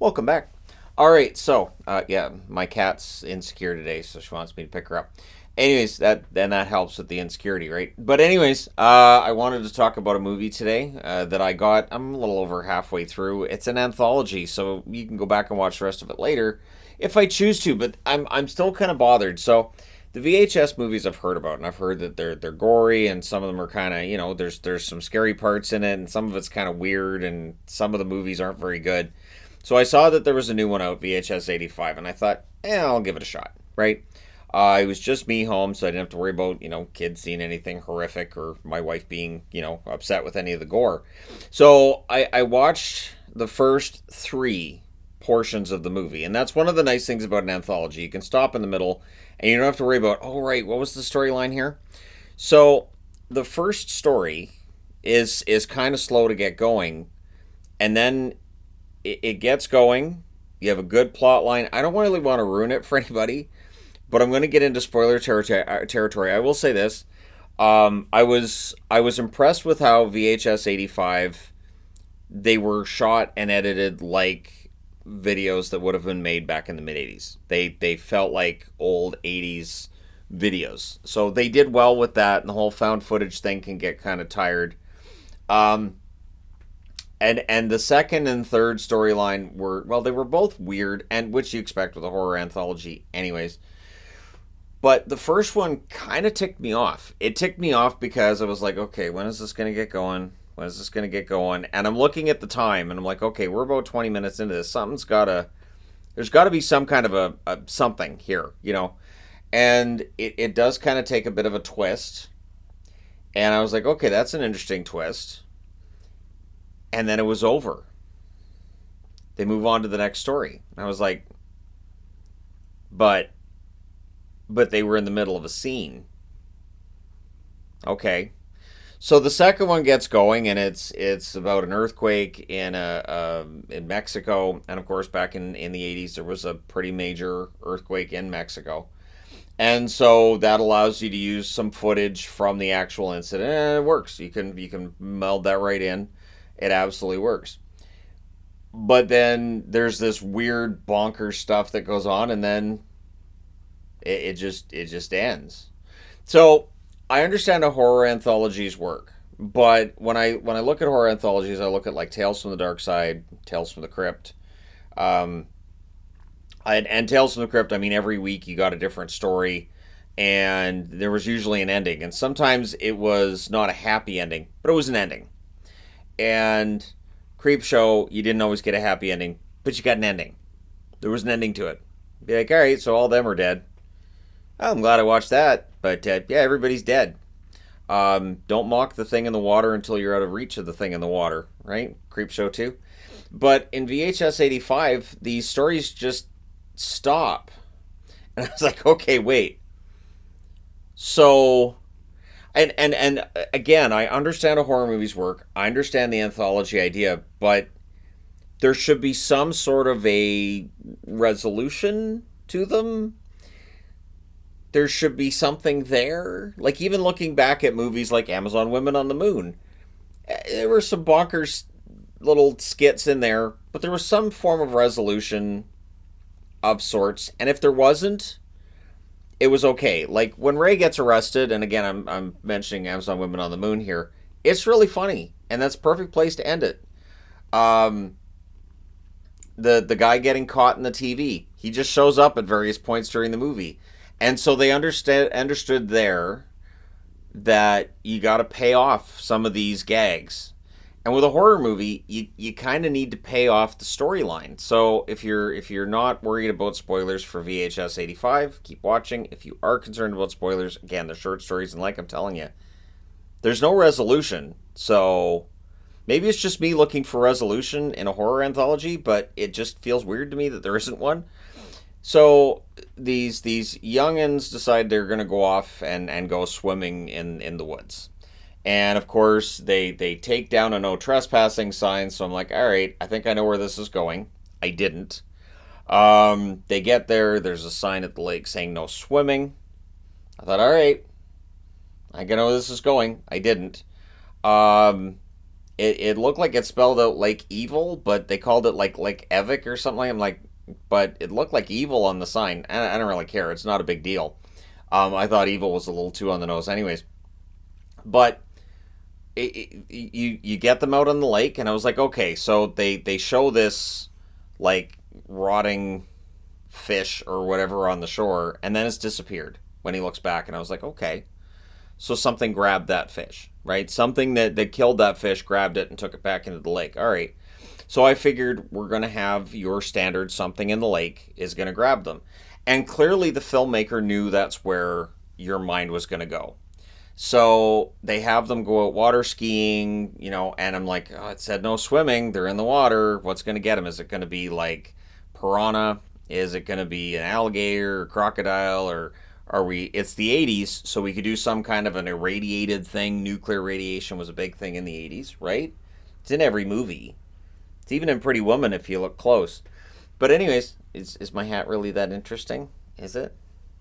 Welcome back. All right, so yeah, my cat's insecure today, so she wants me to pick her up. Anyways, that helps with the insecurity, right? But anyways, I wanted to talk about a movie today that I got. I'm a little over halfway through. It's an anthology, so you can go back and watch the rest of it later if I choose to. But I'm still kind of bothered. So the VHS movies I've heard about, and I've heard that they're gory, and some of them are kind of there's some scary parts in it, and some of it's kind of weird, and some of the movies aren't very good. So I saw that there was a new one out, VHS 85, and I thought, I'll give it a shot, right? It was just me home, so I didn't have to worry about, kids seeing anything horrific or my wife being, upset with any of the gore. So I watched the first three portions of the movie, and that's one of the nice things about an anthology. You can stop in the middle, and you don't have to worry about, oh, right, what was the storyline here? So the first story is kind of slow to get going, and then it gets going. You have a good plot line. I don't really want to ruin it for anybody, but I'm going to get into spoiler territory. I will say this: I was impressed with how VHS 85 they were shot and edited like videos that would have been made back in the mid 80s. They felt like old 80s videos, so they did well with that. And the whole found footage thing can get kind of tired. Um, and the second and third storyline were, well, they were both weird, and which you expect with a horror anthology anyways. But the first one kind of ticked me off. It ticked me off because I was like, okay, when is this going to get going? When is this going to get going? And I'm looking at the time and I'm like, okay, we're about 20 minutes into this. There's got to be some kind of a something here, And it does kind of take a bit of a twist. And I was like, okay, that's an interesting twist. And then it was over. They move on to the next story. And I was like, but they were in the middle of a scene. Okay. So the second one gets going, and it's about an earthquake in Mexico, and of course back in the 80s there was a pretty major earthquake in Mexico, and so that allows you to use some footage from the actual incident, and it works. You can meld that right in. It absolutely works. But then there's this weird bonkers stuff that goes on, and then it just ends. So I understand how horror anthologies work, but when I look at horror anthologies, I look at like Tales from the Dark Side, Tales from the Crypt, um, and Tales from the Crypt. I mean, every week you got a different story, and there was usually an ending, and sometimes it was not a happy ending, but it was an ending. And Creep Show, you didn't always get a happy ending, but you got an ending. There was an ending to it. Be like, all right, so all of them are dead. Oh, I'm glad I watched that, but yeah, everybody's dead. Don't mock the thing in the water until you're out of reach of the thing in the water, right? Creep Show 2. But in VHS 85, these stories just stop. And I was like, okay, wait. So, and again, I understand how horror movies work. I understand the anthology idea, but there should be some sort of a resolution to them. There should be something there. Like, even looking back at movies like Amazon Women on the Moon, there were some bonkers little skits in there, but there was some form of resolution of sorts. And if there wasn't, it was okay. Like when Ray gets arrested, and again, I'm mentioning Amazon Women on the Moon here. It's really funny, and that's a perfect place to end it. Um, the guy getting caught in the TV, he just shows up at various points during the movie, and so they understood there that you got to pay off some of these gags. And with a horror movie, you kind of need to pay off the storyline. So if you're not worried about spoilers for VHS 85, keep watching. If you are concerned about spoilers, again, they're short stories, and like I'm telling you, there's no resolution. So maybe it's just me looking for resolution in a horror anthology, but it just feels weird to me that there isn't one. So these youngins decide they're gonna go off and go swimming in the woods. And of course they take down a no trespassing sign, so I'm like, all right, I think I know where this is going. I didn't. They get there, there's a sign at the lake saying no swimming. I thought, all right, I know where this is going. I didn't. Um it looked like it spelled out like evil, but they called it like Evic or something. I'm like, but it looked like evil on the sign. And I don't really care. It's not a big deal. I thought evil was a little too on the nose, anyways. But you get them out on the lake, and I was like, okay, so they show this like rotting fish or whatever on the shore, and then it's disappeared when he looks back, and I was like, okay, so something grabbed that fish, right? Something that killed that fish grabbed it and took it back into the lake. All right. So I figured we're going to have your standard something in the lake is going to grab them. And clearly the filmmaker knew that's where your mind was going to go. So they have them go out water skiing, and I'm like, oh, it said no swimming. They're in the water. What's going to get them? Is it going to be like piranha? Is it going to be an alligator or crocodile? Or are we? It's the 80s, so we could do some kind of an irradiated thing. Nuclear radiation was a big thing in the 80s, right? It's in every movie. It's even in Pretty Woman if you look close. But anyways, is my hat really that interesting? Is it?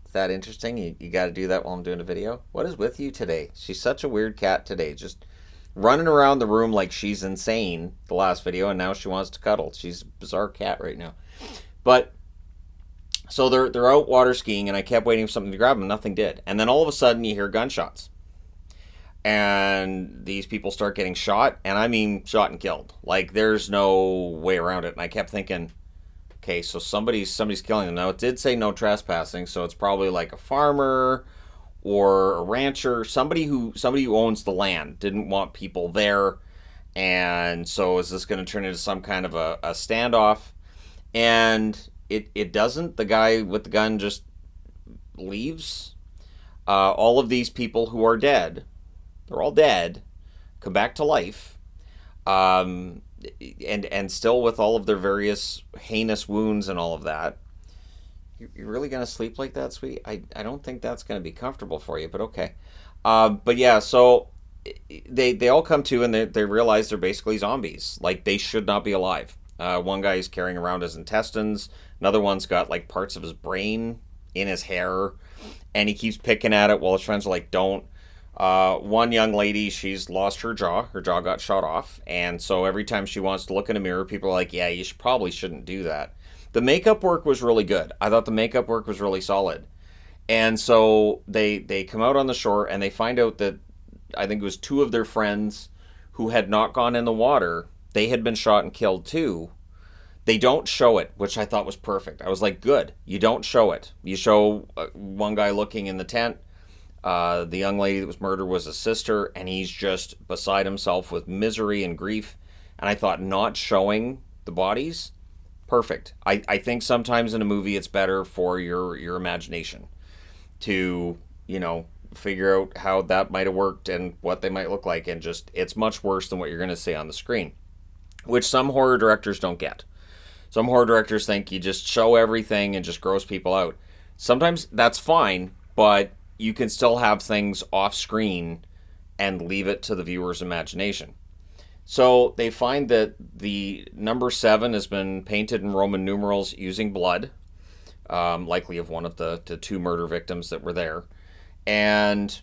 Is that interesting? You got to do that while I'm doing a video? What is with you today? She's such a weird cat today. Just running around the room like she's insane the last video, and now she wants to cuddle. She's a bizarre cat right now. But so they're out water skiing, and I kept waiting for something to grab them. Nothing did. And then all of a sudden you hear gunshots. And these people start getting shot, and I mean shot and killed. Like there's no way around it. And I kept thinking, okay, so somebody's killing them. Now it did say no trespassing, so it's probably like a farmer or a rancher, somebody who owns the land didn't want people there. And so is this going to turn into some kind of a standoff? And it doesn't. The guy with the gun just leaves. All of these people who are dead, they're all dead, come back to life. And still with all of their various heinous wounds and all of that. You're really going to sleep like that, sweetie? I don't think that's going to be comfortable for you, but okay. But yeah, so they all come to, and they realize they're basically zombies. Like, they should not be alive. One guy is carrying around his intestines. Another one's got, like, parts of his brain in his hair. And he keeps picking at it while his friends are like, don't. One young lady, she's lost her jaw. Her jaw got shot off. And so every time she wants to look in a mirror, people are like, yeah, you probably shouldn't do that. The makeup work was really good. I thought the makeup work was really solid. And so they come out on the shore, and they find out that I think it was two of their friends who had not gone in the water. They had been shot and killed too. They don't show it, which I thought was perfect. I was like, good. You don't show it. You show one guy looking in the tent. The young lady that was murdered was a sister, and he's just beside himself with misery and grief. And I thought not showing the bodies, perfect. I think sometimes in a movie it's better for your imagination to, figure out how that might have worked and what they might look like, and just it's much worse than what you're going to see on the screen, which some horror directors don't get. Some horror directors think you just show everything and just gross people out. Sometimes that's fine, but you can still have things off screen and leave it to the viewer's imagination. So they find that the number 7 has been painted in Roman numerals using blood, likely of one of the two murder victims that were there. And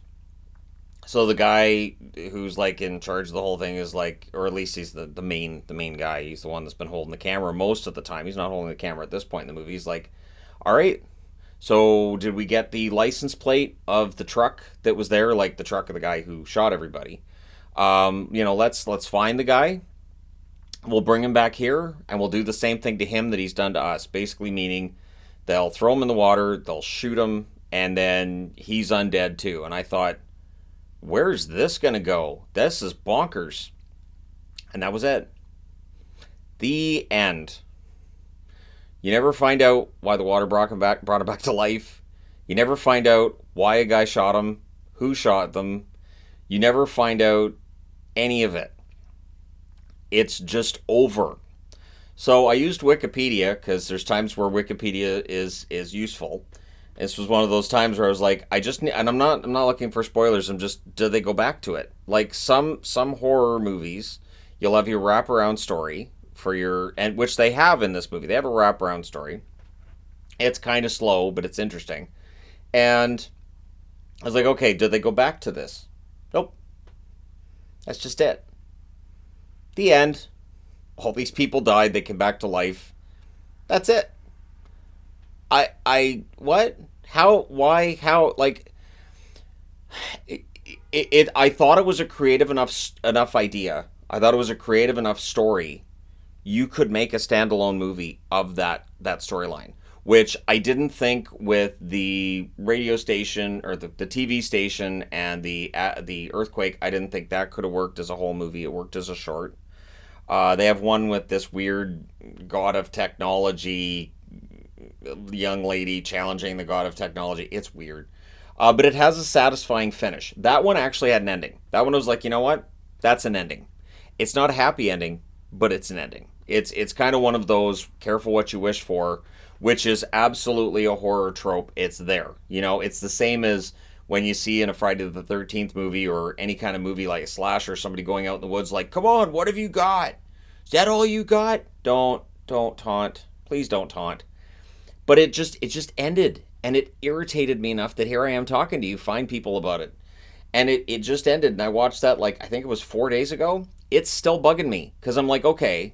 so the guy who's like in charge of the whole thing is like, or at least he's the main guy. He's the one that's been holding the camera most of the time. He's not holding the camera at this point in the movie. He's like, all right, so did we get the license plate of the truck that was there, like the truck of the guy who shot everybody? Let's find the guy. We'll bring him back here, and we'll do the same thing to him that he's done to us. Basically meaning they'll throw him in the water, they'll shoot him, and then he's undead too. And I thought, where's this going to go? This is bonkers. And that was it. The end. You never find out why the water brought him back to life. You never find out why a guy shot him, who shot them. You never find out any of it. It's just over. So I used Wikipedia because there's times where Wikipedia is useful. This was one of those times where I was like, and I'm not looking for spoilers. I'm just, do they go back to it? Like some horror movies, you'll have your wraparound story and which they have in this movie. They have a wraparound story. It's kind of slow, but it's interesting. And I was like, okay, did they go back to this? Nope. That's just it. The end. All these people died. They came back to life. That's it. What? How? Why? How? Like, I thought it was a creative enough idea. I thought it was a creative enough story. You could make a standalone movie of that storyline, which I didn't think with the radio station or the TV station and the earthquake. I didn't think that could have worked as a whole movie. It worked as a short. They have one with this weird god of technology young lady challenging the god of technology. It's weird. But it has a satisfying finish. That one actually had an ending. That one was like, you know what? That's an ending. It's not a happy ending, but it's an ending. It's kind of one of those careful what you wish for, which is absolutely a horror trope. It's there. You know, it's the same as when you see in a Friday the 13th movie or any kind of movie like a slasher, somebody going out in the woods like, come on, what have you got? Is that all you got? Don't taunt. Please don't taunt. But it just ended, and it irritated me enough that here I am talking to you fine people about it. And it just ended, and I watched that, like, I think it was 4 days ago. It's still bugging me because I'm like, okay,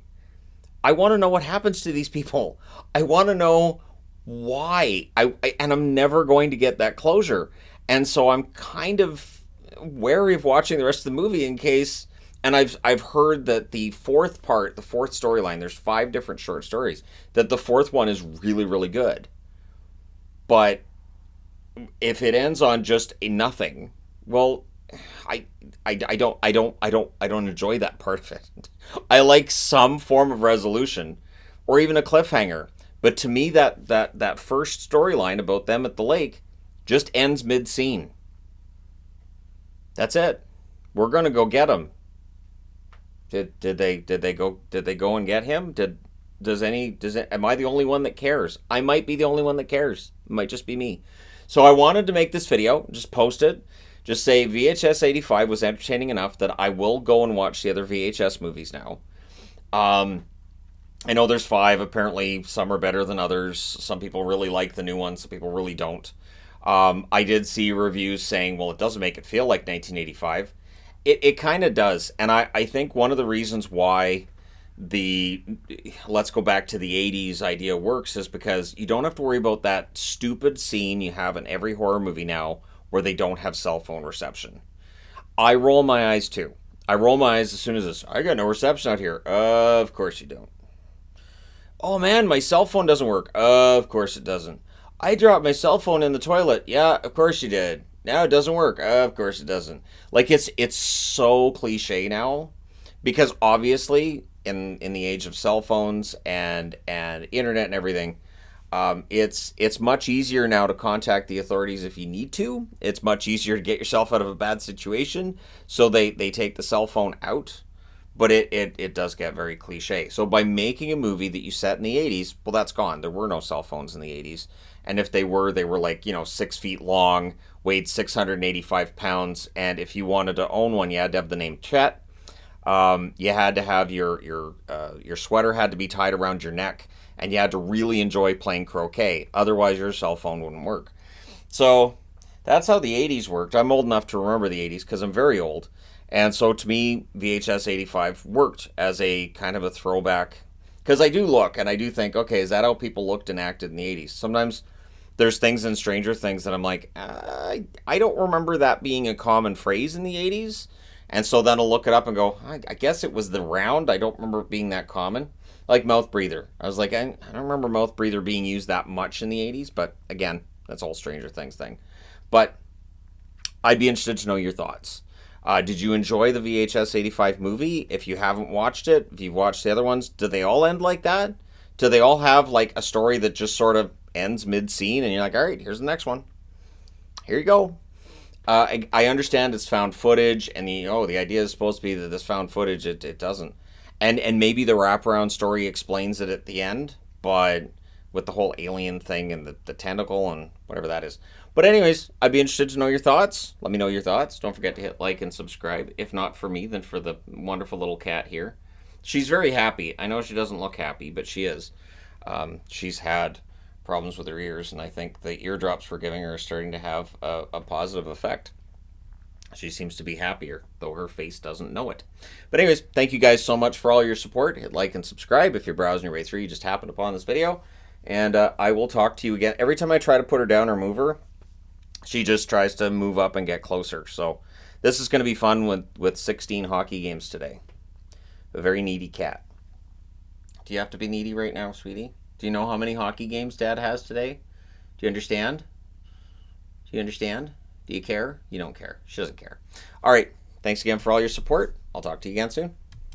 I want to know what happens to these people. I want to know why. And I'm never going to get that closure. And so I'm kind of wary of watching the rest of the movie in case. And I've heard that the fourth part, the fourth storyline, there's 5 different short stories. That the fourth one is really, really good. But if it ends on just a nothing, well, I don't enjoy that part of it. I like some form of resolution, or even a cliffhanger. But to me, that first storyline about them at the lake just ends mid scene. That's it. We're gonna go get him. Did they go and get him? Am I the only one that cares? I might be the only one that cares. It might just be me. So I wanted to make this video, just post it, just say VHS 85 was entertaining enough that I will go and watch the other VHS movies now. I know there's 5. Apparently, some are better than others. Some people really like the new ones. Some people really don't. I did see reviews saying, well, it doesn't make it feel like 1985. It kind of does. And I think one of the reasons why the let's go back to the 80s idea works is because you don't have to worry about that stupid scene you have in every horror movie now where they don't have cell phone reception. I roll my eyes too. I roll my eyes as soon as this. I got no reception out here. Of course you don't. Oh man, my cell phone doesn't work. Of course it doesn't. I dropped my cell phone in the toilet. Yeah, of course you did. Now it doesn't work. Of course it doesn't. Like it's so cliche now because obviously in the age of cell phones and internet and everything, it's much easier now to contact the authorities if you need to. It's much easier to get yourself out of a bad situation. So they take the cell phone out. But it does get very cliche. So by making a movie that you set in the 80s, well, that's gone. There were no cell phones in the 80s. And if they were like, 6 feet long, weighed 685 pounds. And if you wanted to own one, you had to have the name Chet. You had to have your sweater had to be tied around your neck. And you had to really enjoy playing croquet. Otherwise, your cell phone wouldn't work. So that's how the 80s worked. I'm old enough to remember the 80s because I'm very old. And so to me, VHS 85 worked as a kind of a throwback. Because I do look and I do think, okay, is that how people looked and acted in the 80s? Sometimes there's things in Stranger Things that I'm like, I don't remember that being a common phrase in the 80s. And so then I'll look it up and go, I guess it was the round. I don't remember it being that common. Like mouth breather. I was like, I don't remember mouth breather being used that much in the 80s. But again, that's all Stranger Things thing. But I'd be interested to know your thoughts. Did you enjoy the VHS 85 movie? If you haven't watched it, if you've watched the other ones, do they all end like that? Do they all have like a story that just sort of ends mid-scene and you're like, all right, here's the next one. Here you go. I understand it's found footage and the idea is supposed to be that this found footage, it doesn't. And maybe the wraparound story explains it at the end, but with the whole alien thing and the tentacle and whatever that is. But anyways, I'd be interested to know your thoughts. Let me know your thoughts. Don't forget to hit like and subscribe. If not for me, then for the wonderful little cat here. She's very happy. I know she doesn't look happy, but she is. She's had problems with her ears, and I think the eardrops we're giving her are starting to have a positive effect. She seems to be happier, though her face doesn't know it. But anyways, thank you guys so much for all your support. Hit like and subscribe if you're browsing your way through. You just happened upon this video. And I will talk to you again. Every time I try to put her down or move her, she just tries to move up and get closer. So this is going to be fun with 16 hockey games today. A very needy cat. Do you have to be needy right now, sweetie? Do you know how many hockey games Dad has today? Do you understand? Do you understand? Do you care? You don't care. She doesn't care. All right. Thanks again for all your support. I'll talk to you again soon.